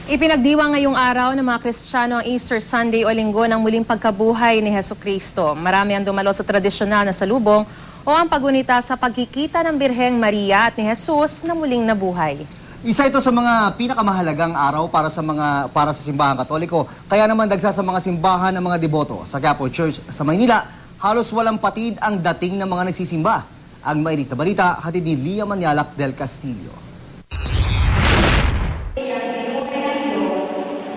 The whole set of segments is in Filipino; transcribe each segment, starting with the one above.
Ipinagdiwang ngayong araw ng mga Kristiyano ang Easter Sunday o linggo ng muling pagkabuhay ni Hesukristo. Marami ang dumalo sa tradisyonal na salubong o ang pagunita sa pagkikita ng Birheng Maria at ni Jesus na muling nabuhay. Isa ito sa mga pinakamahalagang araw para sa simbahan Katoliko. Kaya naman dagsa sa mga simbahan ng mga deboto. Sa Quiapo Church sa Maynila, halos walang patid ang dating ng mga nagsisimba. Ang mainit na balita, hatid ni Lia Manialac del Castillo.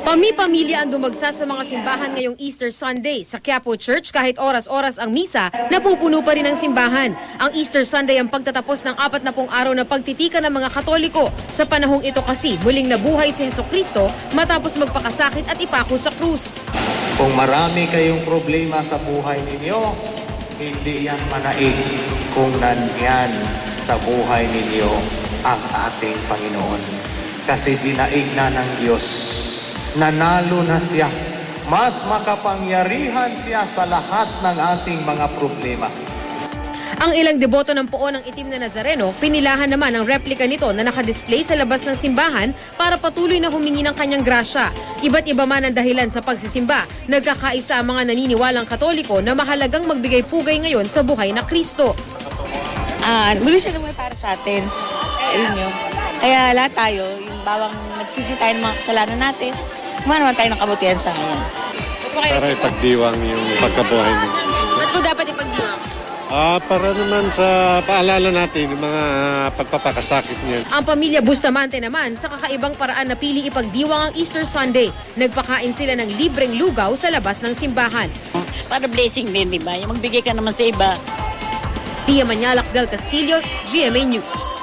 Pami-pamilya ang dumagsa sa mga simbahan ngayong Easter Sunday. Sa Quiapo Church, kahit oras-oras ang misa, napupuno pa rin ang simbahan. Ang Easter Sunday ang pagtatapos ng 40 araw na pagtitika ng mga Katoliko. Sa panahong ito kasi, muling nabuhay si Hesukristo matapos magpakasakit at ipako sa krus. Kung marami kayong problema sa buhay ninyo, hindi yan manaig kung nandyan sa buhay ninyo ang ating Panginoon. Kasi dinaig na ng Diyos. Nanalo na siya. Mas makapangyarihan siya sa lahat ng ating mga problema. Ang ilang deboto ng Poon ng Itim na Nazareno, pinilahan naman ang replika nito na nakadisplay sa labas ng simbahan para patuloy na humingi ng kanyang grasya. Iba't iba man ang dahilan sa pagsisimba. Nagkakaisa ang mga naniniwalang Katoliko na mahalagang magbigay pugay ngayon sa buhay na Kristo. Muli siya naman para sa atin. Ayun yun. Kaya lahat tayo, yung bawang nagsisi tayo ng mga kasalanan natin, gumawa naman tayo ng kabutihan sa ngayon. Para ipagdiwang yung pagkabuhay ng Kristo. Ba't po dapat ipagdiwang? Para naman sa paalala natin yung mga pagpapakasakit niya. Ang pamilya Bustamante naman sa kakaibang paraan na pili ipagdiwang ang Easter Sunday. Nagpakain sila ng libreng lugaw sa labas ng simbahan. Para blessing din, di ba? Yung magbigay ka naman sa iba. Lia Manialac del Castillo, GMA News.